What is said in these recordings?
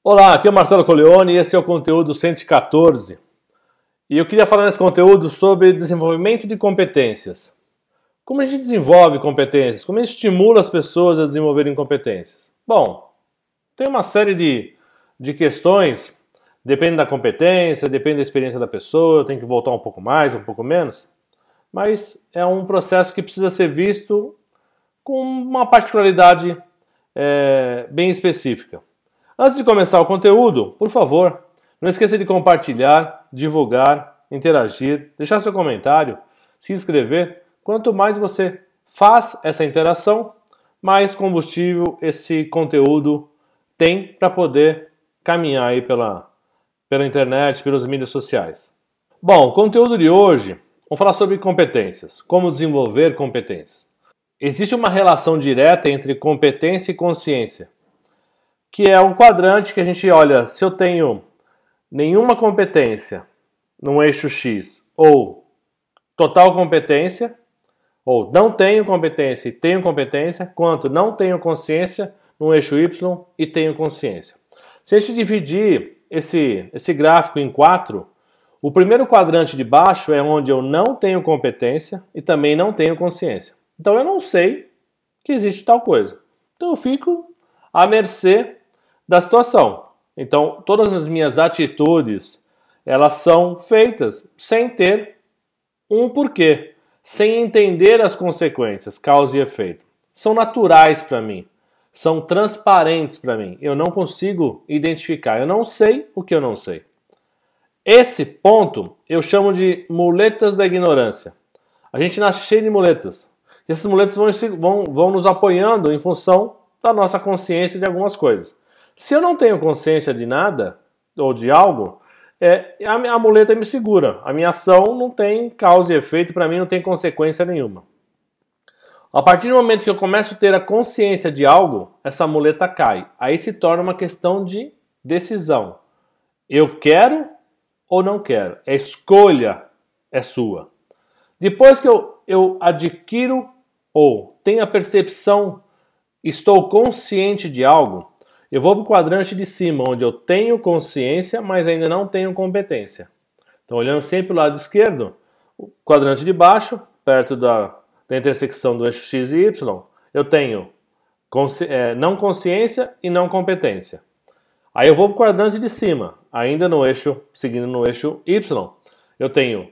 Olá, aqui é o Marcelo Coleoni e esse é o conteúdo 114. E eu queria falar nesse conteúdo sobre desenvolvimento de competências. Como a gente desenvolve competências? Como a gente estimula as pessoas a desenvolverem competências? Bom, tem uma série de questões, depende da competência, depende da experiência da pessoa, tem que voltar um pouco mais, um pouco menos, mas é um processo que precisa ser visto com uma particularidade bem específica. Antes de começar o conteúdo, por favor, não esqueça de compartilhar, divulgar, interagir, deixar seu comentário, se inscrever. Quanto mais você faz essa interação, mais combustível esse conteúdo tem para poder caminhar aí pela internet, pelas mídias sociais. Bom, o conteúdo de hoje, vamos falar sobre competências, como desenvolver competências. Existe uma relação direta entre competência e consciência, que é um quadrante que a gente olha, se eu tenho nenhuma competência num eixo X, ou total competência, ou não tenho competência e tenho competência, quanto não tenho consciência num eixo Y e tenho consciência. Se a gente dividir esse gráfico em 4, o primeiro quadrante de baixo é onde eu não tenho competência e também não tenho consciência. Então eu não sei que existe tal coisa. Então eu fico à mercê da situação. Então, todas as minhas atitudes, elas são feitas sem ter um porquê, sem entender as consequências, causa e efeito. São naturais para mim, são transparentes para mim. Eu não consigo identificar, eu não sei o que eu não sei. Esse ponto eu chamo de muletas da ignorância. A gente nasce cheio de muletas. E essas muletas vão nos apoiando em função da nossa consciência de algumas coisas. Se eu não tenho consciência de nada, ou de algo, a muleta me segura. A minha ação não tem causa e efeito, para mim não tem consequência nenhuma. A partir do momento que eu começo a ter a consciência de algo, essa muleta cai. Aí se torna uma questão de decisão. Eu quero ou não quero? A escolha é sua. Depois que eu adquiro ou tenho a percepção, estou consciente de algo, eu vou para o quadrante de cima, onde eu tenho consciência, mas ainda não tenho competência. Então, olhando sempre o lado esquerdo, o quadrante de baixo, perto da intersecção do eixo X e Y, eu tenho não consciência e não competência. Aí eu vou para o quadrante de cima, ainda no eixo, seguindo no eixo Y, eu tenho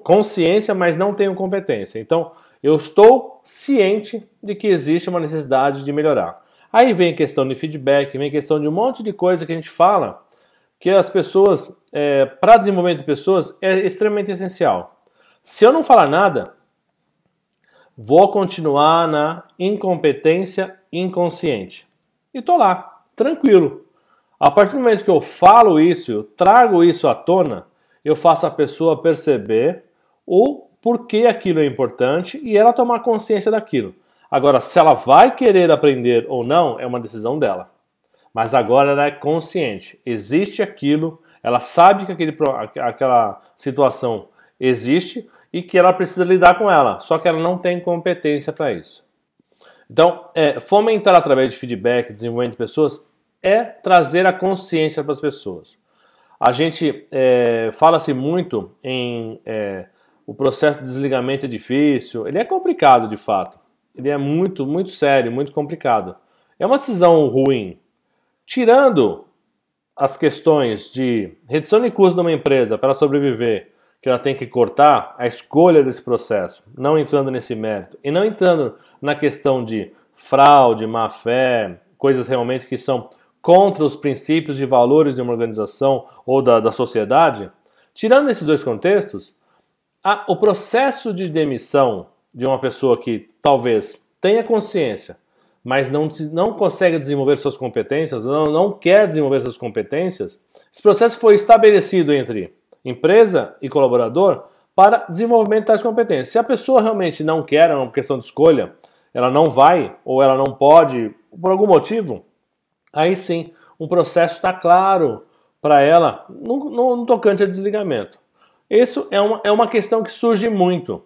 consciência, mas não tenho competência. Então, eu estou ciente de que existe uma necessidade de melhorar. Aí vem a questão de feedback, vem a questão de um monte de coisa que a gente fala, que as pessoas, para desenvolvimento de pessoas, é extremamente essencial. Se eu não falar nada, vou continuar na incompetência inconsciente. E estou lá, tranquilo. A partir do momento que eu falo isso, eu trago isso à tona, eu faço a pessoa perceber o porquê aquilo é importante e ela tomar consciência daquilo. Agora, se ela vai querer aprender ou não, é uma decisão dela. Mas agora ela é consciente. Existe aquilo, ela sabe que aquela situação existe e que ela precisa lidar com ela. Só que ela não tem competência para isso. Então, fomentar através de feedback, desenvolvimento de pessoas, é trazer a consciência para as pessoas. A gente fala-se muito em o processo de desligamento é difícil. Ele é complicado, de fato. Ele é muito, muito sério, muito complicado. É uma decisão ruim. Tirando as questões de redução de custo de uma empresa para sobreviver, que ela tem que cortar a escolha desse processo, não entrando nesse mérito, e não entrando na questão de fraude, má-fé, coisas realmente que são contra os princípios e valores de uma organização ou da sociedade, tirando esses dois contextos, o processo de demissão de uma pessoa que talvez tenha consciência, mas não consegue desenvolver suas competências, não quer desenvolver suas competências, esse processo foi estabelecido entre empresa e colaborador para desenvolvimento das competências. Se a pessoa realmente não quer, é uma questão de escolha, ela não vai ou ela não pode, por algum motivo, aí sim, um processo está claro para ela no tocante a desligamento. Isso é uma questão que surge muito.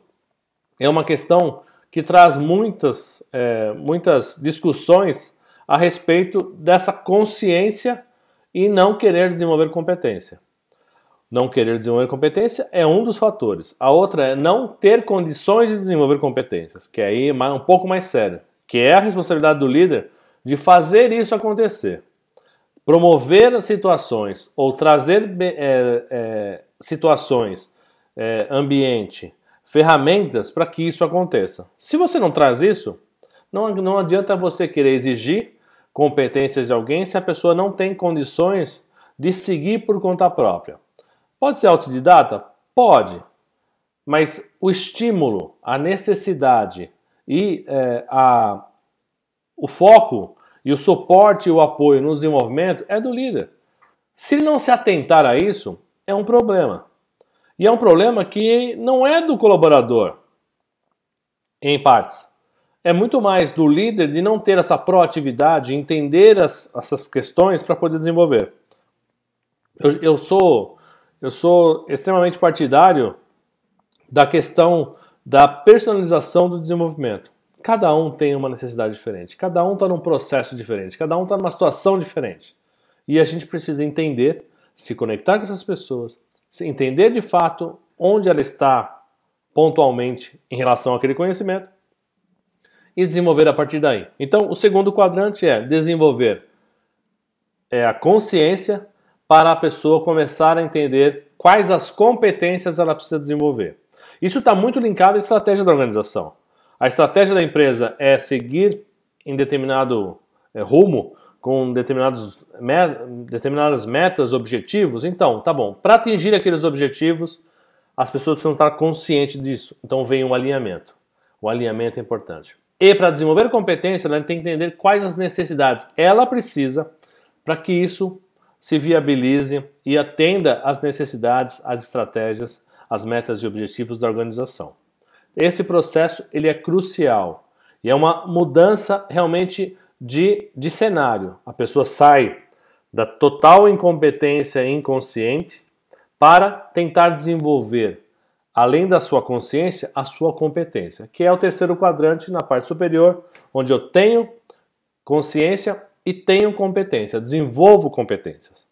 É uma questão que traz muitas discussões a respeito dessa consciência e não querer desenvolver competência. Não querer desenvolver competência é um dos fatores. A outra é não ter condições de desenvolver competências, que aí é um pouco mais sério, que é a responsabilidade do líder de fazer isso acontecer. Promover situações ou trazer situações, ambiente, ferramentas para que isso aconteça. Se você não traz isso, não adianta você querer exigir competências de alguém se a pessoa não tem condições de seguir por conta própria. Pode ser autodidata? Pode. Mas o estímulo, a necessidade e o foco e o suporte e o apoio no desenvolvimento é do líder. Se ele não se atentar a isso, é um problema. E é um problema que não é do colaborador, em partes. É muito mais do líder de não ter essa proatividade, entender essas questões para poder desenvolver. Eu sou extremamente partidário da questão da personalização do desenvolvimento. Cada um tem uma necessidade diferente, cada um está num processo diferente, cada um está numa situação diferente. E a gente precisa entender, se conectar com essas pessoas, entender de fato onde ela está pontualmente em relação àquele conhecimento e desenvolver a partir daí. Então, o segundo quadrante é desenvolver a consciência para a pessoa começar a entender quais as competências ela precisa desenvolver. Isso está muito linkado à estratégia da organização. A estratégia da empresa é seguir em determinado rumo, com determinadas metas, objetivos. Então, tá bom, para atingir aqueles objetivos, as pessoas precisam estar conscientes disso. Então vem um alinhamento. O alinhamento é importante. E para desenvolver competência, ela tem que entender quais as necessidades ela precisa para que isso se viabilize e atenda às necessidades, às estratégias, às metas e objetivos da organização. Esse processo ele é crucial e é uma mudança realmente de cenário. A pessoa sai da total incompetência inconsciente para tentar desenvolver, além da sua consciência, a sua competência, que é o terceiro quadrante na parte superior, onde eu tenho consciência e tenho competência, desenvolvo competências.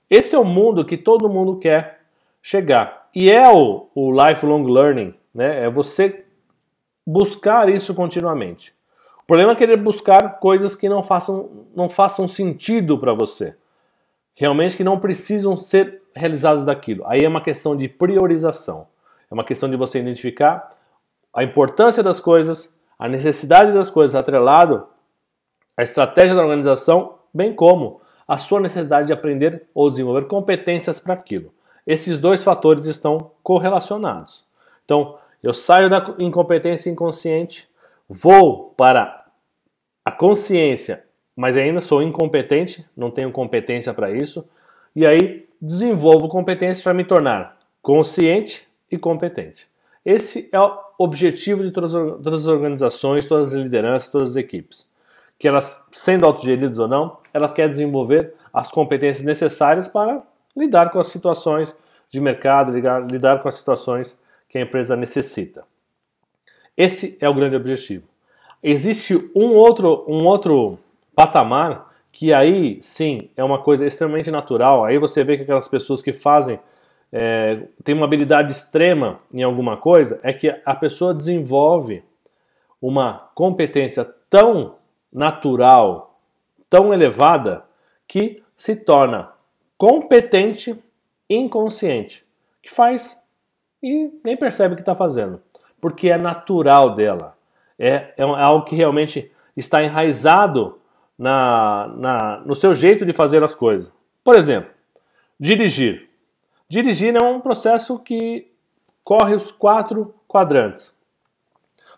Esse é o mundo que todo mundo quer chegar. E é o lifelong learning, né? É você buscar isso continuamente. O problema é querer buscar coisas que não façam sentido para você. Realmente que não precisam ser realizadas daquilo. Aí é uma questão de priorização. É uma questão de você identificar a importância das coisas, a necessidade das coisas atrelado à estratégia da organização, bem como a sua necessidade de aprender ou desenvolver competências para aquilo. Esses dois fatores estão correlacionados. Então, eu saio da incompetência inconsciente, vou para a consciência, mas ainda sou incompetente, não tenho competência para isso, e aí desenvolvo competência para me tornar consciente e competente. Esse é o objetivo de todas as organizações, todas as lideranças, todas as equipes. Que elas, sendo autogeridas ou não, elas querem desenvolver as competências necessárias para lidar com as situações de mercado, lidar com as situações que a empresa necessita. Esse é o grande objetivo. Existe um outro patamar que aí sim é uma coisa extremamente natural. Aí você vê que aquelas pessoas que fazem têm uma habilidade extrema em alguma coisa, é que a pessoa desenvolve uma competência tão natural, tão elevada, que se torna competente inconsciente, que faz e nem percebe o que está fazendo, porque é natural dela, é algo que realmente está enraizado no seu jeito de fazer as coisas. Por exemplo, dirigir. Dirigir é um processo que corre os 4 quadrantes.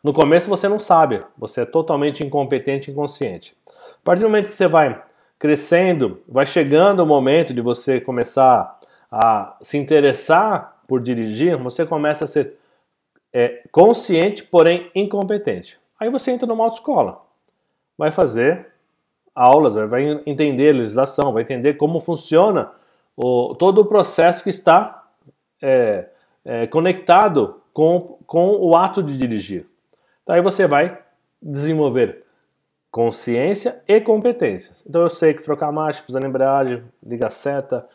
No começo você não sabe, você é totalmente incompetente e inconsciente. A partir do momento que você vai crescendo, vai chegando o momento de você começar a se interessar por dirigir, você começa a ser consciente, porém incompetente. Aí você entra numa autoescola, vai fazer aulas, vai entender a legislação, vai entender como funciona todo o processo que está conectado com o ato de dirigir. Então aí você vai desenvolver consciência e competências. Então eu sei que trocar marcha, pisar na embreagem, ligar seta,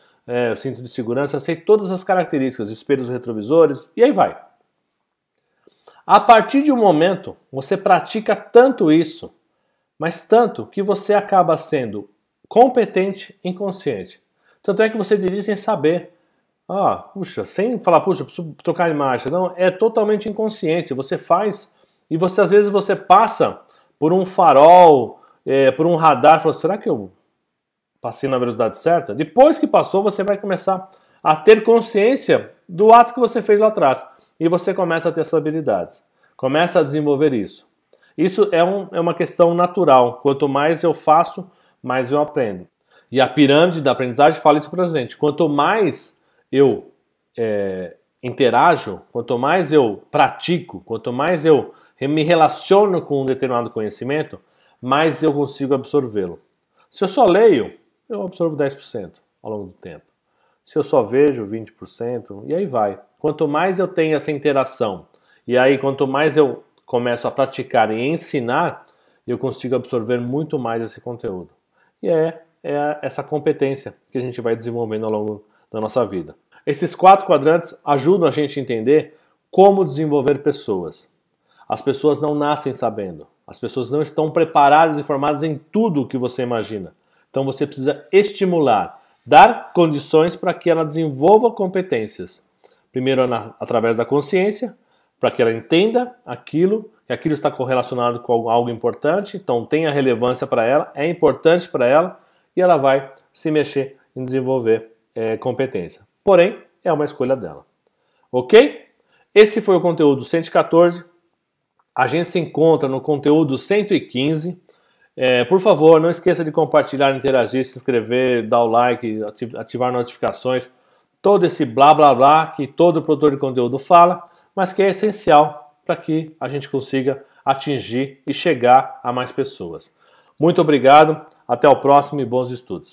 o cinto de segurança, eu sei todas as características, espelhos retrovisores, e aí vai. A partir de um momento, você pratica tanto isso, mas tanto que você acaba sendo competente e inconsciente. Tanto é que você dirige sem saber. Puxa, sem falar, puxa, preciso trocar de marcha. Não, é totalmente inconsciente. Você faz e você às vezes você passa por um farol, por um radar, fala, será que eu passei na velocidade certa? Depois que passou, você vai começar a ter consciência do ato que você fez lá atrás. E você começa a ter essas habilidades. Começa a desenvolver isso. Isso é uma questão natural. Quanto mais eu faço, mais eu aprendo. E a pirâmide da aprendizagem fala isso pra gente. Quanto mais eu interajo, quanto mais eu pratico, quanto mais eu me relaciono com um determinado conhecimento, mais eu consigo absorvê-lo. Se eu só leio, eu absorvo 10% ao longo do tempo. Se eu só vejo, 20%, e aí vai. Quanto mais eu tenho essa interação, e aí quanto mais eu começo a praticar e ensinar, eu consigo absorver muito mais esse conteúdo. E é essa competência que a gente vai desenvolvendo ao longo da nossa vida. Esses 4 quadrantes ajudam a gente a entender como desenvolver pessoas. As pessoas não nascem sabendo. As pessoas não estão preparadas e formadas em tudo o que você imagina. Então você precisa estimular, dar condições para que ela desenvolva competências. Primeiro através da consciência, para que ela entenda que aquilo está correlacionado com algo importante, então tenha relevância para ela, é importante para ela, e ela vai se mexer em desenvolver competência. Porém, é uma escolha dela. Ok? Esse foi o conteúdo 114. A gente se encontra no conteúdo 115. Por favor, não esqueça de compartilhar, interagir, se inscrever, dar o like, ativar notificações. Todo esse blá blá blá que todo produtor de conteúdo fala, mas que é essencial para que a gente consiga atingir e chegar a mais pessoas. Muito obrigado, até o próximo e bons estudos.